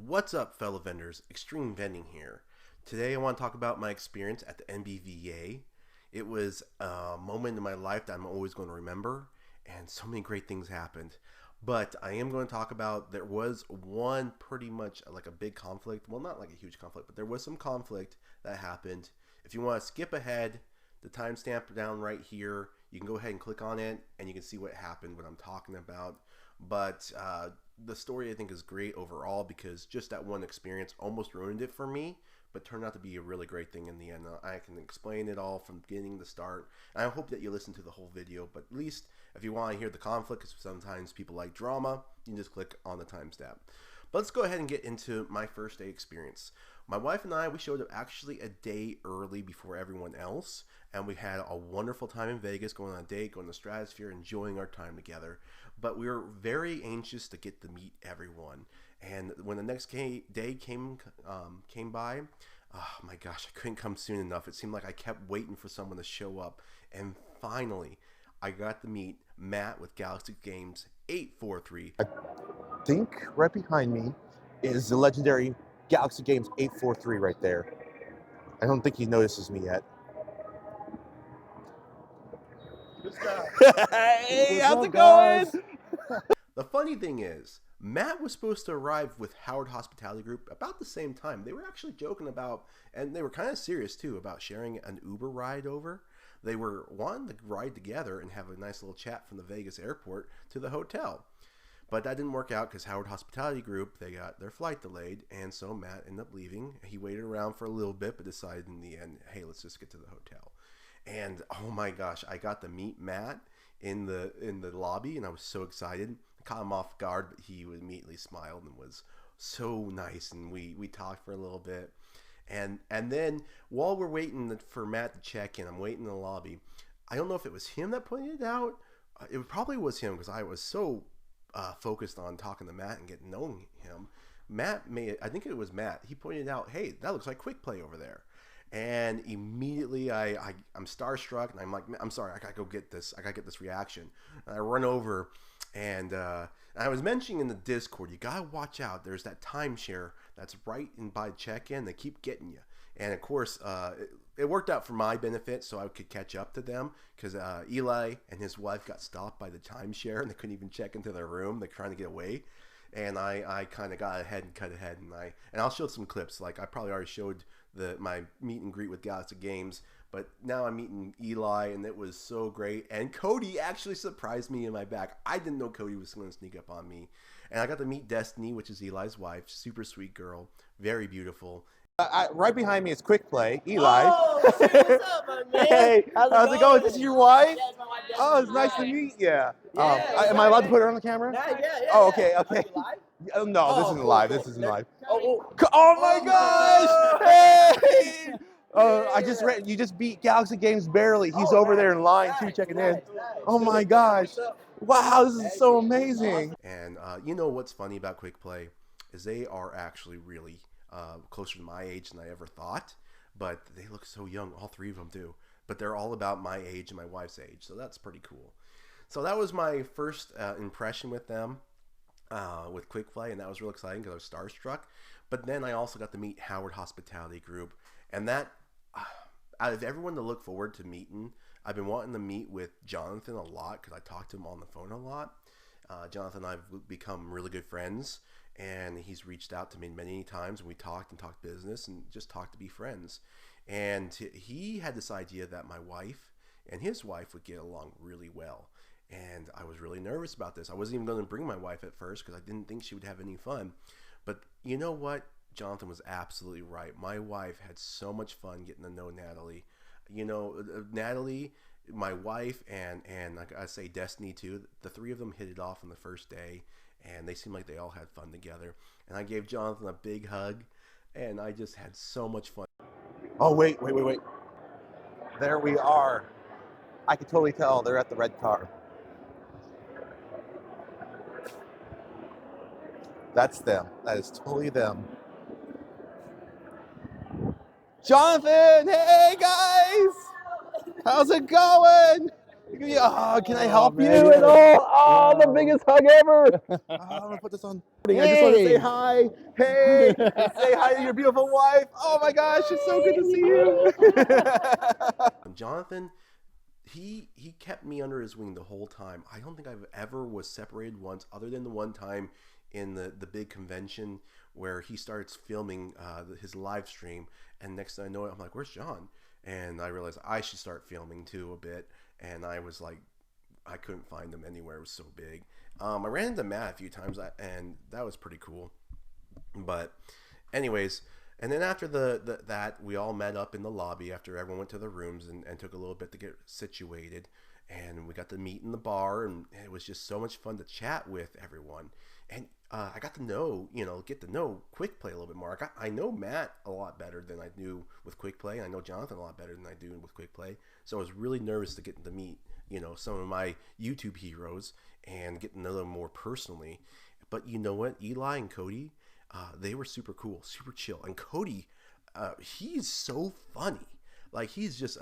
What's up, fellow vendors? Extreme Vending here. Today I want to talk about my experience at the NBVA. It was a moment in my life that I'm always going to remember, and so many great things happened. But I am going to talk about there was one pretty much like a big conflict. Well, not like a huge conflict, but there was some conflict that happened. If you want to skip ahead, the timestamp down right here, you can go ahead and click on it, and you can see what happened, what I'm talking about. But the story I think is great overall because just that one experience almost ruined it for me, but turned out to be a really great thing in the end. I can explain it all from beginning to start. And I hope that you listen to the whole video, but at least if you want to hear the conflict, because sometimes people like drama, you can just click on the timestamp. But let's go ahead and get into my first day experience. My wife and I, we showed up actually a day early before everyone else, and we had a wonderful time in Vegas, going on a date, going to the Stratosphere, enjoying our time together. But we were very anxious to get to meet everyone. And when the next day came by, oh my gosh, I couldn't come soon enough. It seemed like I kept waiting for someone to show up, and finally, I got to meet Matt with Galaxy Games 843. I think right behind me is the legendary Galaxy Games 843 right there. I don't think he notices me yet. Hey, how's it going? The funny thing is, Matt was supposed to arrive with Howard Hospitality Group about the same time. They were actually joking about, and they were kind of serious too, about sharing an Uber ride over. They were wanting to ride together and have a nice little chat from the Vegas airport to the hotel. But that didn't work out because Howard Hospitality Group, they got their flight delayed, and so Matt ended up leaving. He waited around for a little bit, but decided in the end, hey, let's just get to the hotel. And oh my gosh, I got to meet Matt in the lobby, and I was so excited. I caught him off guard, but he immediately smiled and was so nice, and we talked for a little bit. And then while we're waiting for Matt to check in, I'm waiting in the lobby. I don't know if it was him that pointed it out. It probably was him because I was so focused on talking to Matt and getting to know him. I think it was Matt. He pointed out, hey, that looks like Quick Play over there. And immediately I'm starstruck, and I'm like, I'm sorry, I gotta go get this. I gotta get this reaction. And I run over, and I was mentioning in the Discord, you gotta watch out. There's that timeshare that's right in by check-in. They keep getting you. And of course, it worked out for my benefit, so I could catch up to them because Eli and his wife got stopped by the timeshare, and they couldn't even check into their room. They're trying to get away. And I kind of got ahead and cut ahead, and I'll show some clips. Like I probably already showed my meet and greet with Galaxy Games, but now I'm meeting Eli, and it was so great. And Cody actually surprised me in my back. I didn't know Cody was going to sneak up on me, and I got to meet Destiny, which is Eli's wife. Super sweet girl, very beautiful. Right behind me is Quick Play, Eli. Oh, shit, what's up, my man? Hey, how's it going? This is your wife? Yeah, it's my wife. Oh, it's nice to meet you. Am I right, allowed to man. put her on the camera? Yeah. Oh, okay. Are you live? Oh, no, this Oh, isn't cool, live. cool. This isn't live. Oh, Oh my gosh! Hey! You just beat Galaxy Games barely. He's over there in line too, checking in. Oh my gosh! Wow, this is so amazing. And you know what's funny about Quick Play is they are actually really closer to my age than I ever thought. But they look so young. All three of them do. But they're all about my age and my wife's age, so that's pretty cool. So that was my first impression with them, with Quick Play, and that was real exciting because I was starstruck. But then I also got to meet Howard Hospitality Group, and that out of everyone to look forward to meeting, I've been wanting to meet with Jonathan a lot because I talked to him on the phone a lot. Jonathan and I have become really good friends, and he's reached out to me many times, and we talked business and just talked to be friends. And he had this idea that my wife and his wife would get along really well. And I was really nervous about this. I wasn't even going to bring my wife at first because I didn't think she would have any fun. But you know what? Jonathan was absolutely right. My wife had so much fun getting to know Natalie. You know, Natalie, my wife, and like I say, Destiny too. The three of them hit it off on the first day, and they seemed like they all had fun together. And I gave Jonathan a big hug, and I just had so much fun. Oh wait. There we are. I can totally tell they're at the red car. That's them. That is totally them. Jonathan, hey guys! How's it going? Can I help you man. at all? Oh, the Wow. biggest hug ever. I'm gonna put this on. I just want to say Hey. hi. Hey, and say hi to your beautiful wife. Oh my gosh, it's so good to see you. Jonathan, he kept me under his wing the whole time. I don't think I've ever was separated once, other than the one time in the big convention where he starts filming his live stream, and next thing I know, I'm like, "Where's John?" And I realized I should start filming too a bit, and I was like, I couldn't find him anywhere. It was so big. I ran into Matt a few times, and that was pretty cool. But anyways, and then after that, we all met up in the lobby after everyone went to their rooms and took a little bit to get situated. And we got to meet in the bar, and it was just so much fun to chat with everyone. And I got to know, get to know Quick Play a little bit more. I know Matt a lot better than I do with Quick Play. And I know Jonathan a lot better than I do with Quick Play. So I was really nervous to get to meet, some of my YouTube heroes and get to know them more personally. But you know what? Eli and Cody, they were super cool, super chill. And Cody, he's so funny. Like he's just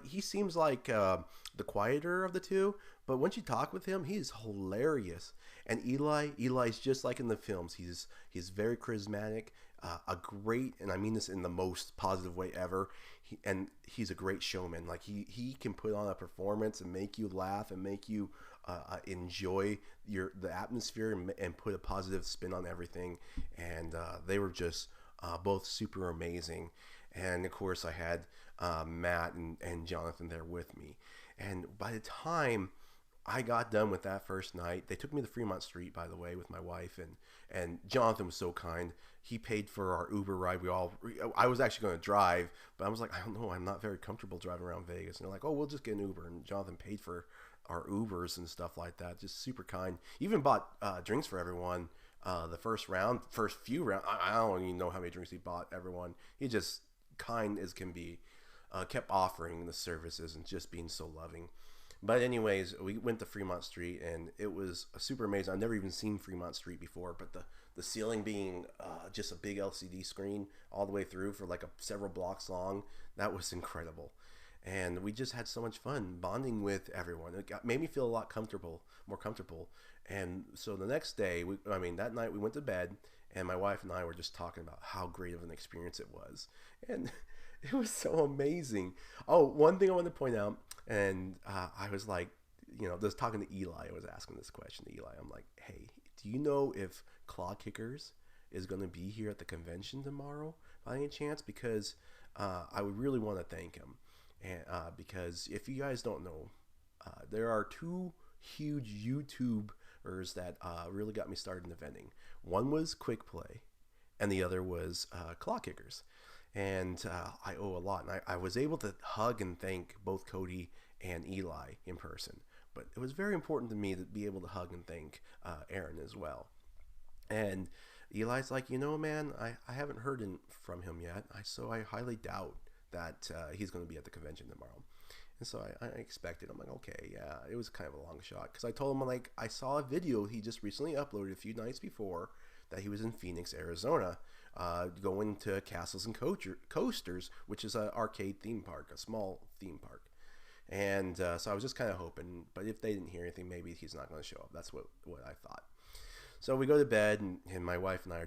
he seems like the quieter of the two, but once you talk with him, he's hilarious. And Eli's just like in the films. He's very charismatic, a great, and I mean this in the most positive way ever. And he's a great showman. Like he can put on a performance and make you laugh and make you enjoy the atmosphere and put a positive spin on everything. And they were just both super amazing. And of course, I had Matt and Jonathan there with me. And by the time I got done with that first night, they took me to Fremont Street, by the way, with my wife, and Jonathan was so kind. He paid for our Uber ride. I was actually going to drive, but I was like, I don't know, I'm not very comfortable driving around Vegas. And they're like, oh, we'll just get an Uber. And Jonathan paid for our Ubers and stuff like that. Just super kind. Even bought drinks for everyone. The first few rounds. I don't even know how many drinks he bought everyone. He just kind as can be. Kept offering the services and just being so loving. But anyways, we went to Fremont Street, and it was super amazing. I've never even seen Fremont Street before, but the ceiling being just a big LCD screen all the way through for like several blocks long, that was incredible. And we just had so much fun bonding with everyone. Made me feel a lot more comfortable. And so the next day, that night we went to bed, and my wife and I were just talking about how great of an experience it was. And it was so amazing. Oh, one thing I wanted to point out, and I was like, just talking to Eli, I was asking this question to Eli. I'm like, hey, do you know if Claw Kickers is going to be here at the convention tomorrow by any chance? Because I would really want to thank him. And because if you guys don't know, there are two huge YouTubers that really got me started in the vending. One was Quick Play, and the other was Claw Kickers. And I owe a lot. And I was able to hug and thank both Cody and Eli in person. But it was very important to me to be able to hug and thank Aaron as well. And Eli's like, man, I haven't heard from him yet. So I highly doubt that he's going to be at the convention tomorrow. And so I expected. I'm like, okay, yeah, it was kind of a long shot. Because I told him, like, I saw a video he just recently uploaded a few nights before that he was in Phoenix, Arizona, going to Castles and Coasters, which is an arcade theme park, a small theme park. And so I was just kind of hoping, but if they didn't hear anything, maybe he's not going to show up. That's what I thought. So we go to bed, and my wife and I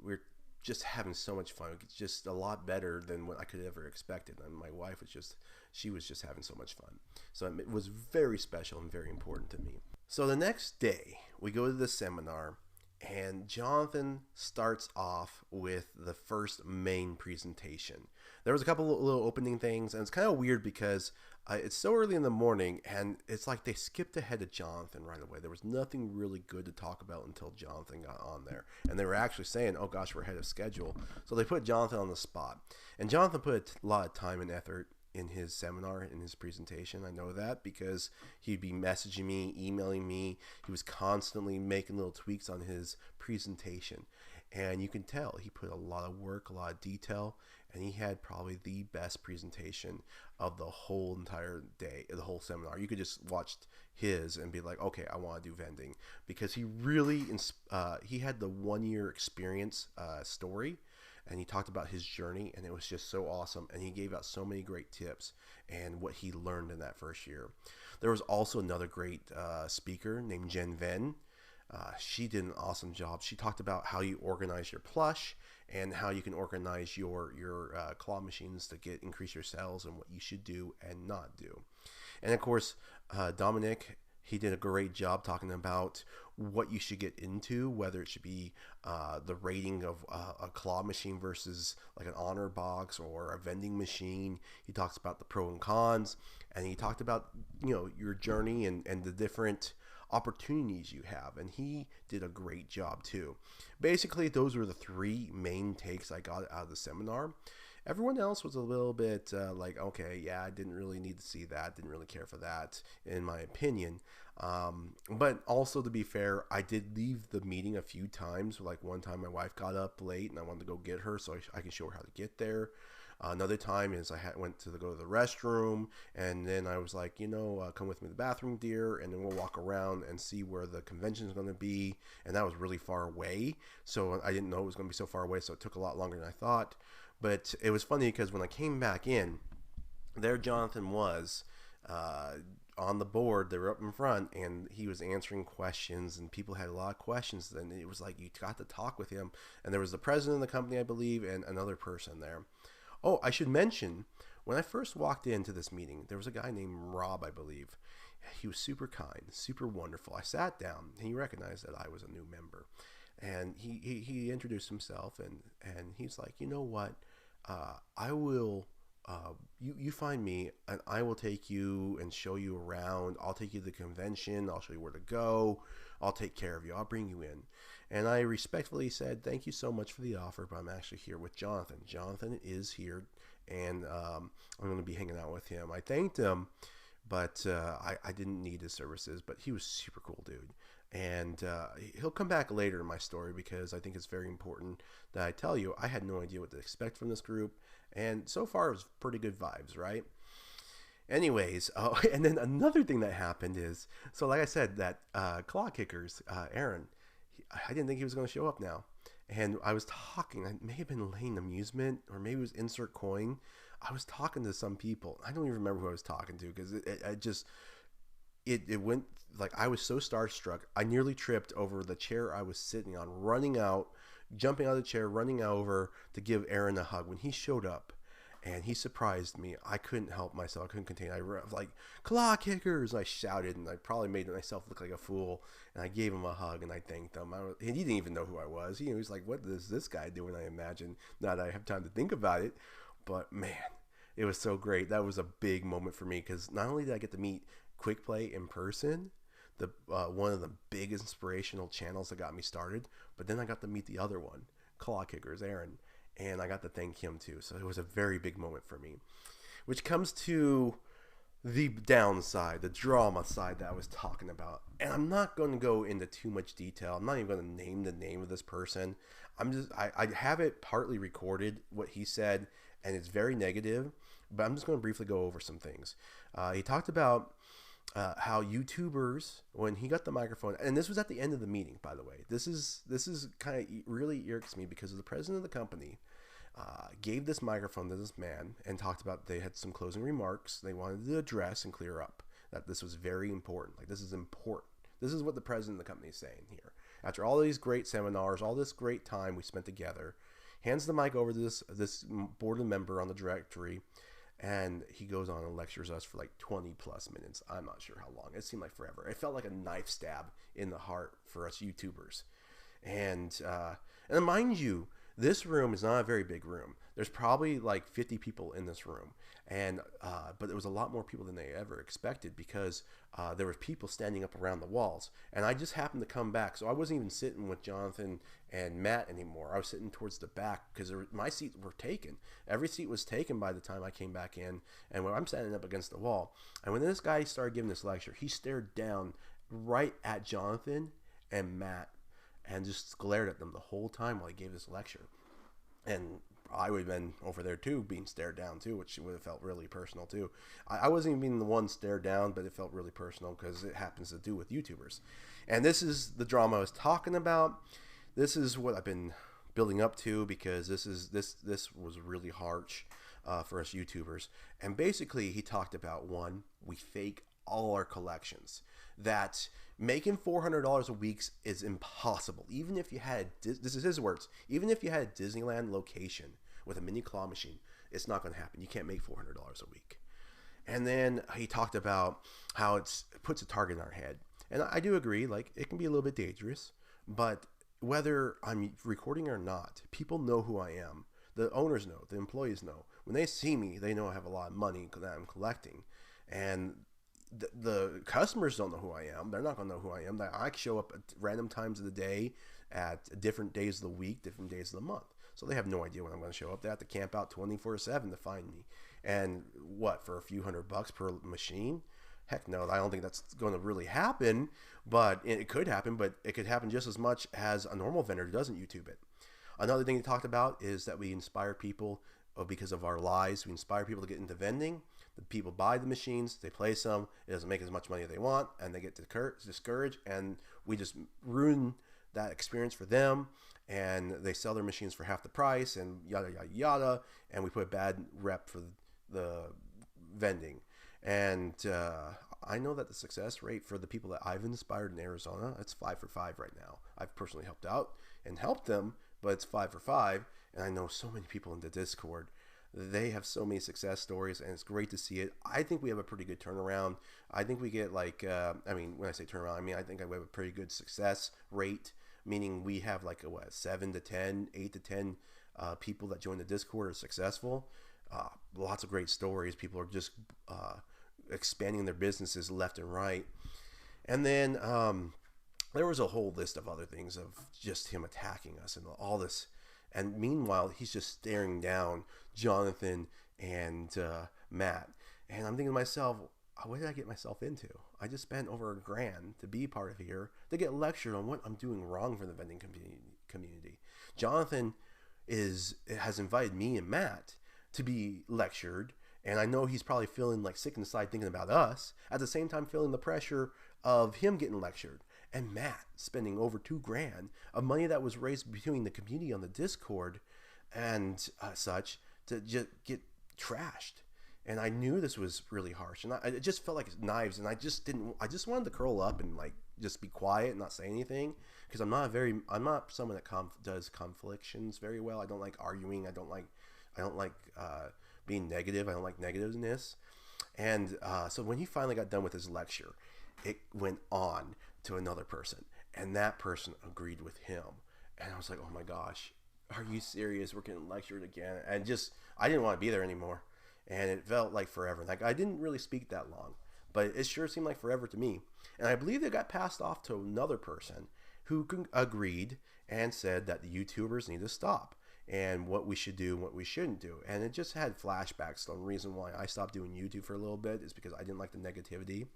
we're just having so much fun. It's just a lot better than what I could ever expected. And my wife was just having so much fun. So it was very special and very important to me. So the next day, we go to the seminar, and Jonathan starts off with the first main presentation. There was a couple of little opening things, and it's kind of weird because it's so early in the morning, and it's like they skipped ahead of Jonathan right away. There was nothing really good to talk about until Jonathan got on there. And they were actually saying, oh gosh, we're ahead of schedule. So they put Jonathan on the spot. And Jonathan put a lot of time and effort in his seminar, in his presentation. I know that because he'd be messaging me, emailing me. He was constantly making little tweaks on his presentation. And you can tell he put a lot of work, a lot of detail, and he had probably the best presentation of the whole entire day, the whole seminar. You could just watch his and be like, okay, I want to do vending, because he really, he had the 1 year experience story. and he talked about his journey, and it was just so awesome. And he gave out so many great tips and what he learned in that first year. There was also another great speaker named Jen Ven. She did an awesome job. She talked about how you organize your plush and how you can organize your claw machines to increase your sales and what you should do and not do. And of course, Dominic, he did a great job talking about what you should get into, whether it should be the rating of a claw machine versus like an honor box or a vending machine. He talks about the pros and cons, and he talked about your journey and the different opportunities you have, and he did a great job too. Basically, those were the three main takes I got out of the seminar. Everyone else was a little bit like, okay, yeah, I didn't really need to see that, didn't really care for that, in my opinion. But also, to be fair, I did leave the meeting a few times. Like one time my wife got up late and I wanted to go get her so I can show her how to get there. Another time is I went to go to the restroom, and then I was like, come with me to the bathroom, dear, and then we'll walk around and see where the convention is going to be. And that was really far away, so I didn't know it was going to be so far away, so it took a lot longer than I thought. But it was funny because when I came back in, there Jonathan was on the board. They were up in front, and he was answering questions, and people had a lot of questions. And it was like you got to talk with him. And there was the president of the company, I believe, and another person there. Oh, I should mention, when I first walked into this meeting, there was a guy named Rob, I believe. He was super kind, super wonderful. I sat down, and he recognized that I was a new member. And he introduced himself, and he's like, you know what? I will, you find me, and I will take you and show you around. I'll take you to the convention. I'll show you where to go. I'll take care of you. I'll bring you in. And I respectfully said, thank you so much for the offer, but I'm actually here with Jonathan. Jonathan is here, and I'm going to be hanging out with him. I thanked him, but I didn't need his services, but he was super cool, dude. And he'll come back later in my story because I think it's very important that I tell you I had no idea what to expect from this group. And so far, it was pretty good vibes, right? Anyways, and then another thing that happened is, so like I said, that claw kickers, Aaron, I didn't think he was going to show up now. And I was talking, I may have been Lane Amusement, or maybe it was Insert Coin. I was talking to some people. I don't even remember who I was talking to because it went, like, I was so starstruck. I nearly tripped over the chair I was sitting on, running out, jumping out of the chair, running over to give Aaron a hug. When he showed up and he surprised me, I couldn't help myself. I couldn't contain it. I was like, claw kickers! I shouted, and I probably made myself look like a fool. And I gave him a hug, and I thanked him. He didn't even know who I was. He was like, what is this guy doing? I imagine. Not that I have time to think about it. But, man, it was so great. That was a big moment for me because not only did I get to meet Quick Play in person, the one of the big inspirational channels that got me started, but then I got to meet the other one, Claw Kickers, Aaron, and I got to thank him too. So it was a very big moment for me, which comes to the downside, the drama side that I was talking about. And I'm not going to go into too much detail. I'm not even going to name the name of this person. I have it partly recorded, what he said, and it's very negative, but I'm just going to briefly go over some things. He talked about how YouTubers, when he got the microphone, and this was at the end of the meeting, by the way. This is kind of really irks me because the president of the company gave this microphone to this man and talked about they had some closing remarks they wanted to address and clear up. That this was very important. Like, this is important. This is what the president of the company is saying here. After all these great seminars, all this great time we spent together, hands the mic over to this board member on the directory, and he goes on and lectures us for like 20 plus minutes. I'm not sure how long. It seemed like forever. It felt like a knife stab in the heart for us YouTubers. And mind you, this room is not a very big room. There's probably like 50 people in this room. And but there was a lot more people than they ever expected because there were people standing up around the walls. And I just happened to come back. So I wasn't even sitting with Jonathan and Matt anymore. I was sitting towards the back because my seats were taken. Every seat was taken by the time I came back in. And when I'm standing up against the wall. And when this guy started giving this lecture, he stared down right at Jonathan and Matt and just glared at them the whole time while he gave this lecture. And I would have been over there too, being stared down too, which would have felt really personal too. I wasn't even being the one stared down, but it felt really personal because it happens to do with YouTubers. And this is the drama I was talking about. This is what I've been building up to, because this was really harsh for us YouTubers. And basically, he talked about, one, we fake all our collections. That making $400 a week is impossible. Even if you had, this is his words, even if you had a Disneyland location with a mini claw machine, it's not going to happen. You can't make $400 a week. And then he talked about how it puts a target in our head. And I do agree, like, it can be a little bit dangerous, but whether I'm recording or not, people know who I am. The owners know, the employees know. When they see me, they know I have a lot of money that I'm collecting. And the customers don't know who I am. They're not going to know who I am. I show up at random times of the day, at different days of the week, different days of the month. So they have no idea when I'm going to show up. They have to camp out 24/7 to find me. And what, for a few $100 per machine? Heck no, I don't think that's going to really happen. But it could happen, but it could happen just as much as a normal vendor who doesn't YouTube it. Another thing he talked about is that we inspire people because of our lives. We inspire people to get into vending. The people buy the machines, they place them, it doesn't make as much money as they want, and they get discouraged, and we just ruin that experience for them, and they sell their machines for half the price, and yada, yada, yada, and we put a bad rep for the vending. And I know that the success rate for the people that I've inspired in Arizona, it's 5 for 5 right now. I've personally helped out and helped them, but it's 5 for 5, and I know so many people in the Discord. They have so many success stories, and it's great to see it. I think we have a pretty good turnaround. I think we get like, when I say turnaround, I think we have a pretty good success rate, meaning we have like 7 to 10, 8 to 10 people that join the Discord are successful. Lots of great stories. People are just expanding their businesses left and right. And then there was a whole list of other things of just him attacking us and all this. And meanwhile, he's just staring down Jonathan and Matt. And I'm thinking to myself, what did I get myself into? I just spent over $1,000 to be part of here, to get lectured on what I'm doing wrong for the vending community. Jonathan has invited me and Matt to be lectured. And I know he's probably feeling like sick inside thinking about us, at the same time feeling the pressure of him getting lectured. And Matt spending over $2,000 of money that was raised between the community on the Discord and such to just get trashed. And I knew this was really harsh, and it just felt like knives. And I just wanted to curl up and like just be quiet and not say anything, because I'm not someone that does conflictions very well. I don't like arguing. I don't like being negative. I don't like negativeness. And so when he finally got done with his lecture, it went on to another person, and that person agreed with him. And I was like, oh my gosh, are you serious? We're getting lectured again. And I didn't want to be there anymore. And it felt like forever. Like, I didn't really speak that long, but it sure seemed like forever to me. And I believe it got passed off to another person who agreed and said that the YouTubers need to stop, and what we should do and what we shouldn't do. And it just had flashbacks. The reason why I stopped doing YouTube for a little bit is because I didn't like the negativity.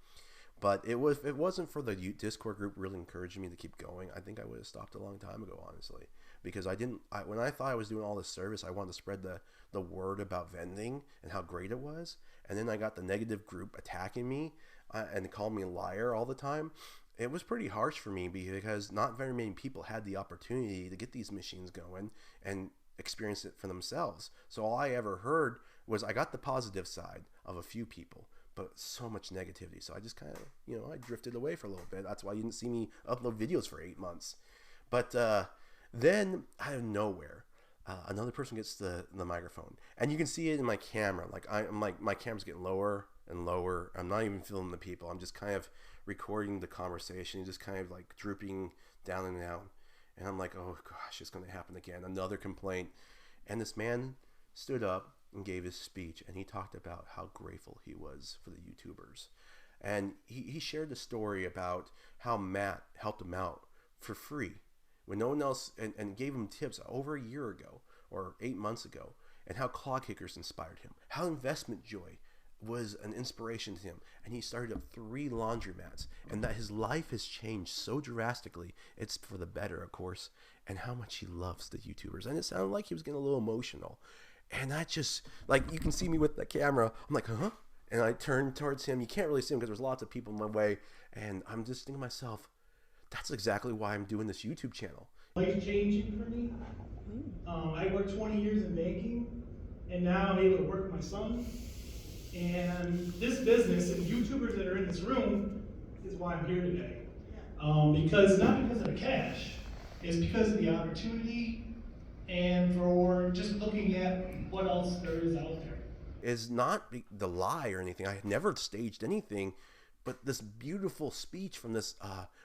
But it wasn't for the Discord group really encouraging me to keep going, I think I would have stopped a long time ago, honestly. Because when I thought I was doing all this service, I wanted to spread the word about vending and how great it was. And then I got the negative group attacking me and calling me a liar all the time. It was pretty harsh for me, because not very many people had the opportunity to get these machines going and experience it for themselves. So all I ever heard was, I got the positive side of a few people, but so much negativity. So I just kind of, I drifted away for a little bit. That's why you didn't see me upload videos for 8 months. But then out of nowhere, another person gets the microphone, and you can see it in my camera. I'm like, my camera's getting lower and lower. I'm not even filming the people. I'm just kind of recording the conversation, just kind of like drooping down and down. And I'm like, oh gosh, it's going to happen again. Another complaint. And this man stood up and gave his speech, and he talked about how grateful he was for the YouTubers. And he shared the story about how Matt helped him out for free when no one else, and gave him tips over a year ago or 8 months ago, and how Claw Kickers inspired him, how Investment Joy was an inspiration to him, and he started up 3 laundromats, and that his life has changed so drastically. It's for the better, of course, and how much he loves the YouTubers. And it sounded like he was getting a little emotional. And I just, like, you can see me with the camera. I'm like, huh? And I turn towards him. You can't really see him because there's lots of people in my way. And I'm just thinking to myself, that's exactly why I'm doing this YouTube channel. Life changing for me. I worked 20 years in banking, and now I'm able to work with my son. And this business and YouTubers that are in this room is why I'm here today. Because not because of the cash, it's because of the opportunity and for just looking at what else there is out there. Is not the lie or anything. I had never staged anything, but this beautiful speech from this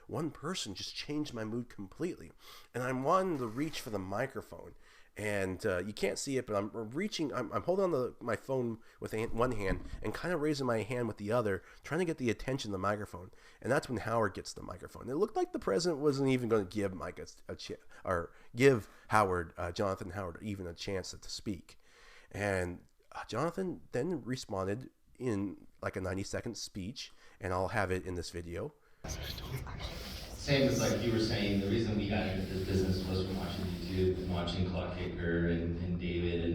one person just changed my mood completely. And I'm wanting to reach for the microphone, and you can't see it, but I'm reaching. I'm holding on my phone with one hand and kind of raising my hand with the other, trying to get the attention of the microphone. And that's when Howard gets the microphone. It looked like the president wasn't even going to give Mike or give Howard, Jonathan Howard, even a chance to speak. And Jonathan then responded in like a 90-second speech, and I'll have it in this video. Same as like you were saying, the reason we got into this business was from watching YouTube and watching Clockkicker and David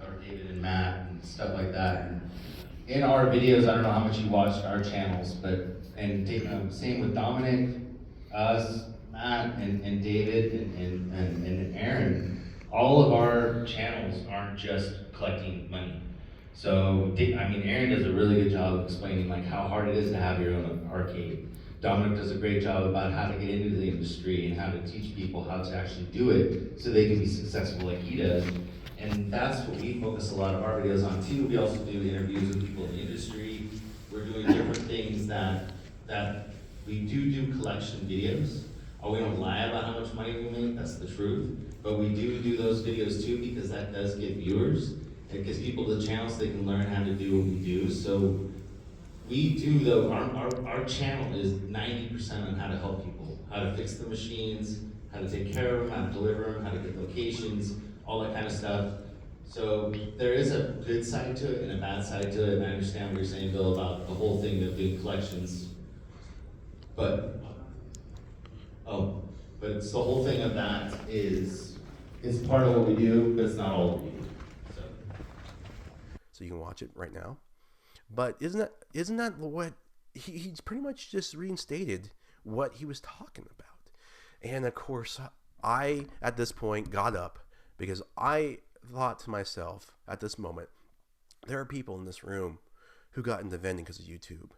or David and Matt and stuff like that. And in our videos, I don't know how much you watched our channels, but same with Dominic, us, Matt, and David and Aaron. All of our channels aren't just collecting money. So, I mean, Aaron does a really good job of explaining like how hard it is to have your own arcade. Dominic does a great job about how to get into the industry and how to teach people how to actually do it so they can be successful like he does. And that's what we focus a lot of our videos on too. We also do interviews with people in the industry. We're doing different things that we do collection videos. We don't lie about how much money we make, that's the truth. But we do those videos too because that does get viewers. It gives people the channel so they can learn how to do what we do. So we do though, our channel is 90% on how to help people, how to fix the machines, how to take care of them, how to deliver them, how to get locations, all that kind of stuff. So there is a good side to it and a bad side to it, and I understand what you're saying, Bill, about the whole thing of doing collections. But it's the whole thing of that is part of what we do, but it's not all we do. So you can watch it right now. But isn't that what he's pretty much just reinstated what he was talking about? And of course, I at this point got up because I thought to myself at this moment, there are people in this room who got into vending because of YouTube,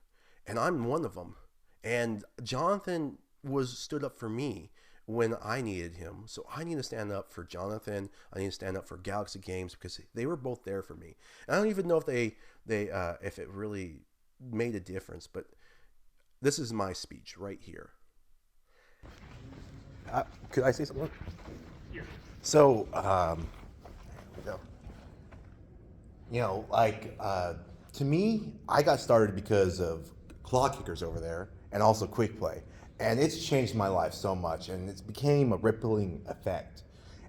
and I'm one of them. And Jonathan stood up for me when I needed him. So I need to stand up for Jonathan. I need to stand up for Galaxy Games because they were both there for me. And I don't even know if if it really made a difference, but this is my speech right here. Could I say something? Here. So, you know, like, to me, I got started because of Clockkickers over there and also Quick Play. And it's changed my life so much, and it's became a rippling effect.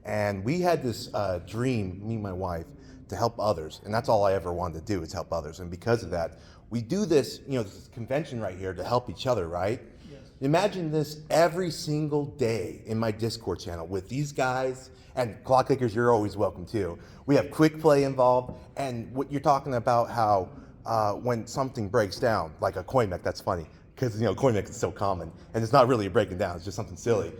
And we had this dream, me and my wife, to help others, and that's all I ever wanted to do is help others. And because of that, we do this, you know, this convention right here to help each other, right? Yes. Imagine this every single day in my Discord channel with these guys, and Clockkickers, you're always welcome too. We have Quick Play involved, and what you're talking about how when something breaks down, like a coin mech, that's funny. Because, you know, coin mech is so common, and it's not really breaking down, it's just something silly.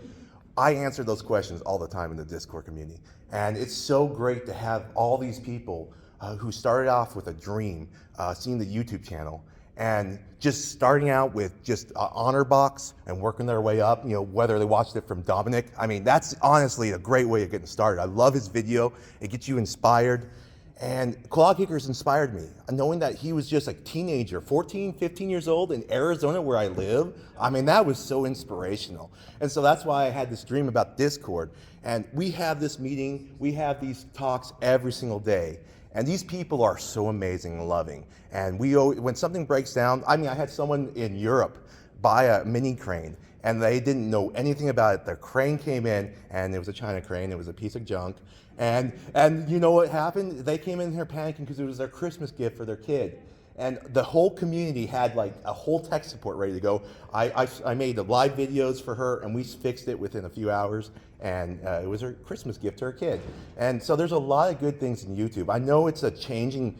I answer those questions all the time in the Discord community, and it's so great to have all these people who started off with a dream, seeing the YouTube channel, and just starting out with just honor box and working their way up, you know, whether they watched it from Dominic. I mean, that's honestly a great way of getting started. I love his video, it gets you inspired. And Clockkickers inspired me, knowing that he was just a teenager, 14, 15 years old in Arizona where I live. I mean, that was so inspirational. And so that's why I had this dream about Discord. And we have this meeting, we have these talks every single day. And these people are so amazing and loving. And when something breaks down, I mean, I had someone in Europe buy a mini crane, and they didn't know anything about it. Their crane came in, and it was a China crane. It was a piece of junk. And you know what happened? They came in here panicking because it was their Christmas gift for their kid. And the whole community had like a whole tech support ready to go. I made the live videos for her, and we fixed it within a few hours. And it was her Christmas gift to her kid. And so there's a lot of good things in YouTube. I know it's a changing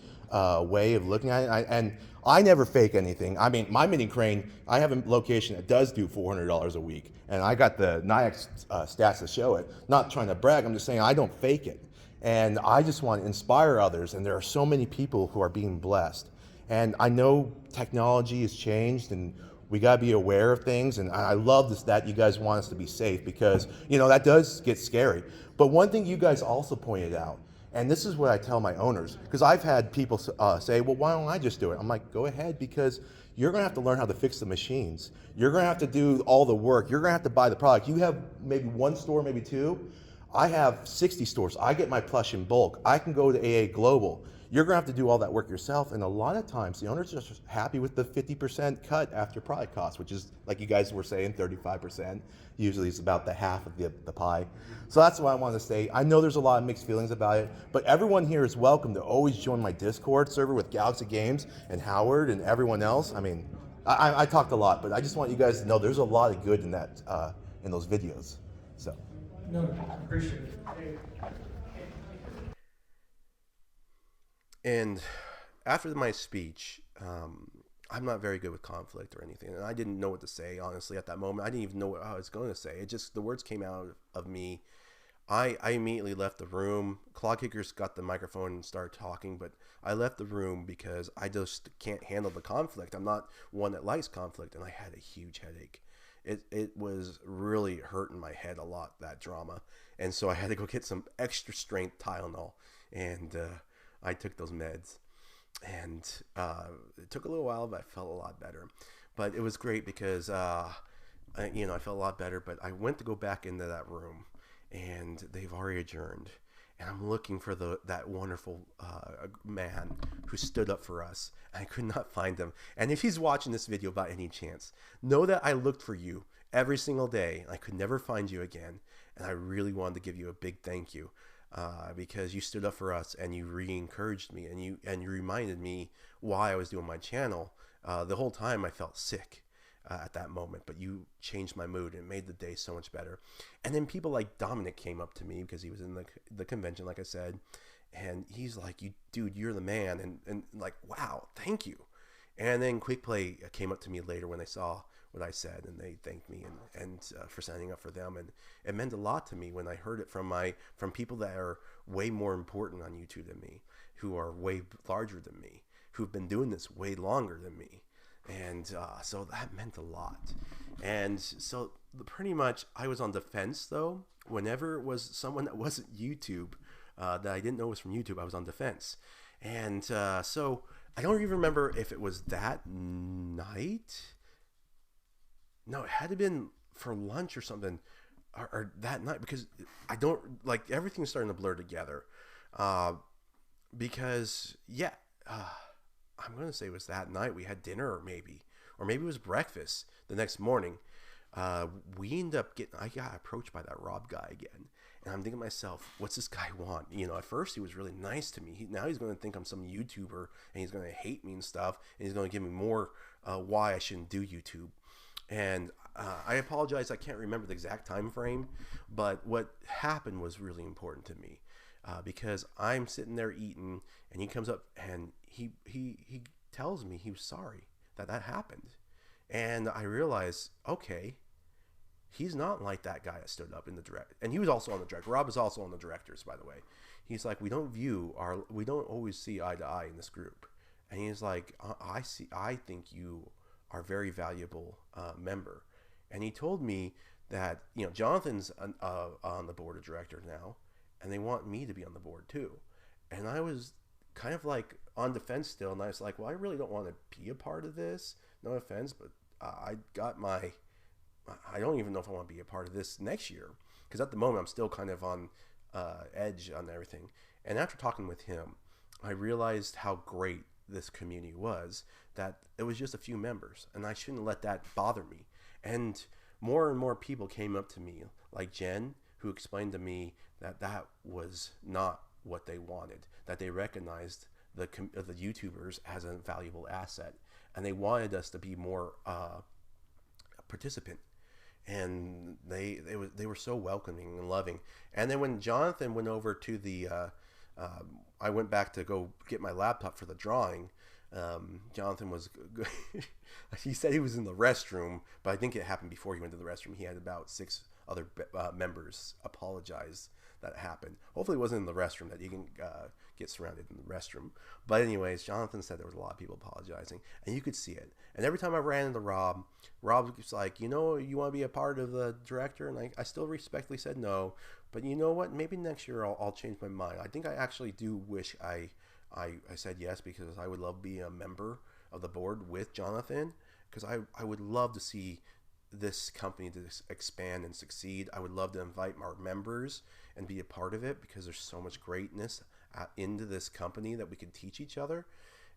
way of looking at it. And I never fake anything. I mean, my mini crane, I have a location that does do $400 a week, and I got the NIAX stats to show it. Not trying to brag, I'm just saying I don't fake it. And I just want to inspire others, and there are so many people who are being blessed. And I know technology has changed, and we got to be aware of things. And I love this that you guys want us to be safe, because that does get scary. But one thing you guys also pointed out, and this is what I tell my owners, because I've had people say, well, why don't I just do it? I'm like, go ahead, because you're going to have to learn how to fix the machines. You're going to have to do all the work. You're going to have to buy the product. You have maybe one store, maybe two. I have 60 stores. I get my plush in bulk. I can go to AA Global. You're going to have to do all that work yourself. And a lot of times the owners are just happy with the 50% cut after product cost, which is, like you guys were saying, 35%. Usually it's about the half of the pie. So that's what I want to say. I know there's a lot of mixed feelings about it, but everyone here is welcome to always join my Discord server with Galaxy Games and Howard and everyone else. I mean, I talked a lot, but I just want you guys to know there's a lot of good in that, in those videos. So. No, I appreciate it. And after my speech, I'm not very good with conflict or anything, and I didn't know what to say, honestly, at that moment. I didn't even know what I was going to say. It just, the words came out of me. I immediately left the room. Claw Kickers got the microphone and started talking, but I left the room because I just can't handle the conflict. I'm not one that likes conflict, and I had a huge headache. It was really hurting my head a lot, that drama. And so I had to go get some extra strength Tylenol, and I took those meds. And it took a little while, but I felt a lot better. But it was great because, I felt a lot better. But I went to go back into that room, and they've already adjourned. And I'm looking for that wonderful man who stood up for us. I could not find him. And if he's watching this video by any chance, know that I looked for you every single day. I could never find you again. And I really wanted to give you a big thank you because you stood up for us and you re-encouraged me and you reminded me why I was doing my channel. The whole time I felt sick. At that moment, but you changed my mood and made the day so much better. And then people like Dominic came up to me because he was in the convention, like I said, and he's like, dude, you're the man, and like, wow, thank you. And then Quick Play came up to me later when they saw what I said, and they thanked me and for signing up for them, and it meant a lot to me when I heard it from people that are way more important on YouTube than me, who are way larger than me, who've been doing this way longer than me. And so that meant a lot. And so pretty much I was on defense, though. Whenever it was someone that wasn't YouTube, that I didn't know was from YouTube, I was on defense. And so I don't even remember if it was that night. No, it had to have been for lunch or something, or that night, because I don't, like, everything's starting to blur together. Because, yeah, I'm going to say it was that night we had dinner, or maybe it was breakfast the next morning. We ended up I got approached by that Rob guy again. And I'm thinking to myself, what's this guy want? At first he was really nice to me. Now he's going to think I'm some YouTuber and he's going to hate me and stuff. And he's going to give me more why I shouldn't do YouTube. And I apologize. I can't remember the exact time frame, but what happened was really important to me. Because I'm sitting there eating, and he comes up and he tells me he was sorry that happened, and I realized, okay, he's not like that guy that stood up in the direct, and he was also on the director. Rob is also on the directors, by the way. He's like, we don't always see eye to eye in this group, and he's like, I think you are a very valuable member, and he told me that Jonathan's on the board of directors now. And they want me to be on the board too. And I was kind of like on the fence still. And I was like, well, I really don't want to be a part of this. No offense, but I don't even know if I want to be a part of this next year. Because at the moment, I'm still kind of on edge on everything. And after talking with him, I realized how great this community was, that it was just a few members. And I shouldn't let that bother me. And more people came up to me, like Jen, who explained to me that was not what they wanted, that they recognized the YouTubers as a valuable asset, and they wanted us to be more participant. And they were so welcoming and loving. And then when Jonathan went over to the I went back to go get my laptop for the drawing. Jonathan was, he said he was in the restroom, but I think it happened before he went to the restroom. He had about 6 other members apologize that happened. Hopefully it wasn't in the restroom, that he can get surrounded in the restroom. But anyways, Jonathan said there was a lot of people apologizing, and you could see it. And every time I ran into Rob was like, you want to be a part of the director? And I still respectfully said no. But you know what? Maybe next year I'll change my mind. I think I actually do wish I said yes, because I would love to be a member of the board with Jonathan, because I would love to see this company to expand and succeed. I would love to invite our members and be a part of it, because there's so much greatness into this company that we can teach each other,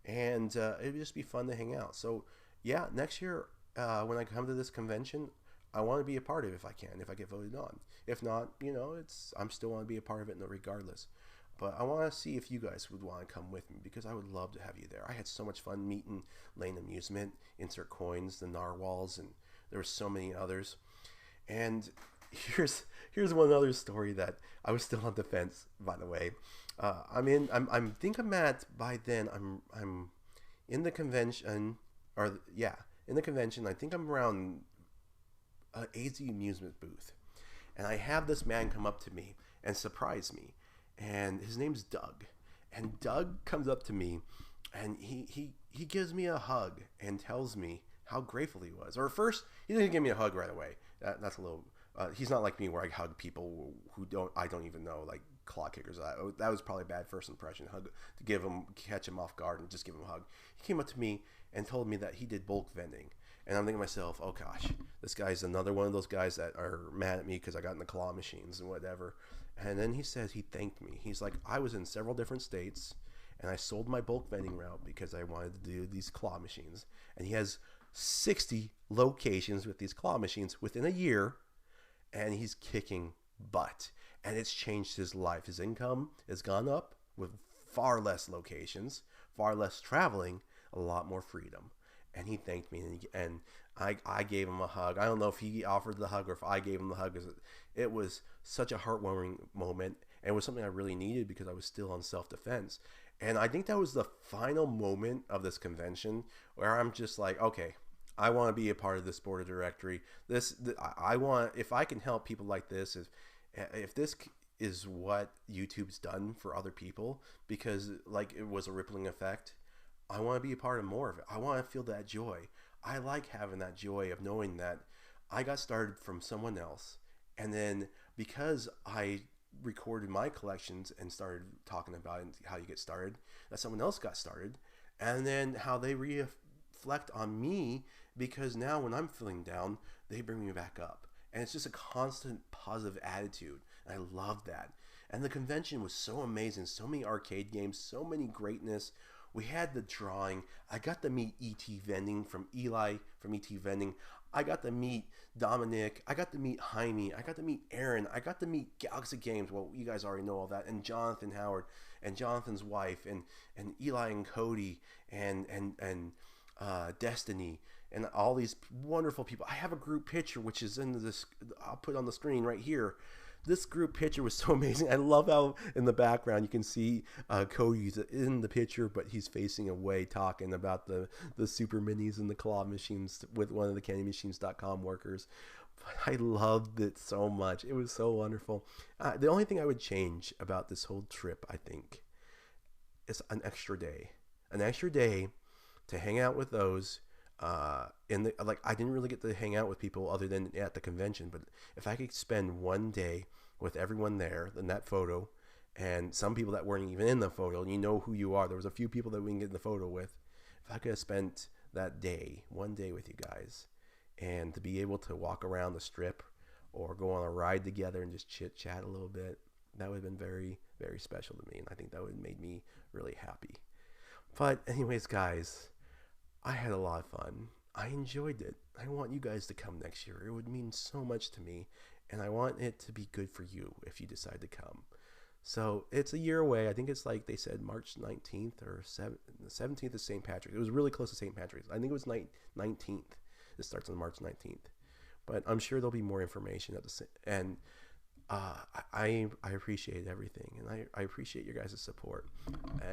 and it would just be fun to hang out. So yeah, next year when I come to this convention, I want to be a part of it if I can, if I get voted on. If not, I'm still want to be a part of it regardless. But I want to see if you guys would want to come with me, because I would love to have you there. I had so much fun meeting Lane Amusement, Insert Coins, the Narwhals, and there were so many others. And here's one other story that I was still on the fence, by the way. I'm in the convention, in the convention. I think I'm around AZ Amusement booth, and I have this man come up to me and surprise me, and his name's Doug. And Doug comes up to me, and he gives me a hug and tells me how grateful he was. Or first, he didn't give me a hug right away. That's a little. He's not like me, where I hug people who I don't even know, like claw kickers. That was probably a bad first impression. Hug to catch him off guard and just give him a hug. He came up to me and told me that he did bulk vending. And I'm thinking to myself, oh gosh, this guy's another one of those guys that are mad at me because I got in the claw machines and whatever. And then he says he thanked me. He's like, I was in several different states, and I sold my bulk vending route because I wanted to do these claw machines. And he has 60 locations with these claw machines within a year, and he's kicking butt. And it's changed his life. His income has gone up with far less locations, far less traveling, a lot more freedom. And he thanked me, and I gave him a hug. I don't know if he offered the hug or if I gave him the hug. It was such a heartwarming moment, and it was something I really needed because I was still on self-defense. And I think that was the final moment of this convention where I'm just like, okay, I want to be a part of this board of directory. I want, if I can help people like this, if this is what YouTube's done for other people, because like it was a rippling effect, I want to be a part of more of it. I want to feel that joy. I like having that joy of knowing that I got started from someone else, and then because I recorded my collections and started talking about how you get started, that someone else got started, and then how they reflect on me, because now when I'm feeling down, they bring me back up. And it's just a constant positive attitude. And I love that. And the convention was so amazing. So many arcade games, so many greatness. We had the drawing. I got to meet E.T. Vending from Eli from E.T. Vending. I got to meet Dominic. I got to meet Jaime. I got to meet Aaron. I got to meet Galaxy Games. Well, you guys already know all that. And Jonathan Howard and Jonathan's wife and Eli and Cody and Destiny and all these wonderful people. I have a group picture which is in this. I'll put on the screen right here. This group picture was so amazing. I love how in the background you can see Cody's in the picture, but he's facing away talking about the super minis and the claw machines with one of the candymachines.com workers. But I loved it so much. It was so wonderful. The only thing I would change about this whole trip, I think, is an extra day. An extra day to hang out with those. I didn't really get to hang out with people other than at the convention, but if I could spend one day with everyone there in that photo, and some people that weren't even in the photo, you know who you are. There was a few people that we didn't get in the photo with. If I could have spent that day, one day with you guys, and to be able to walk around the strip or go on a ride together and just chit chat a little bit, that would have been very, very special to me. And I think that would have made me really happy. But anyways, guys, I had a lot of fun. I enjoyed it. I want you guys to come next year. It would mean so much to me, and I want it to be good for you if you decide to come. So it's a year away. I think it's like they said March 19th or 17th is St. Patrick's. It was really close to St. Patrick's. I think it was 19th. It starts on March 19th. But I'm sure there'll be more information at and I appreciate everything, and I appreciate your guys' support.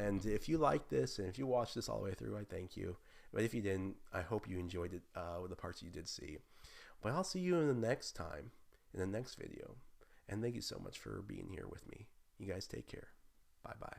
And if you like this, and if you watched this all the way through, I thank you. But if you didn't, I hope you enjoyed it with the parts you did see. But I'll see you in the next time, in the next video. And thank you so much for being here with me. You guys take care. Bye-bye.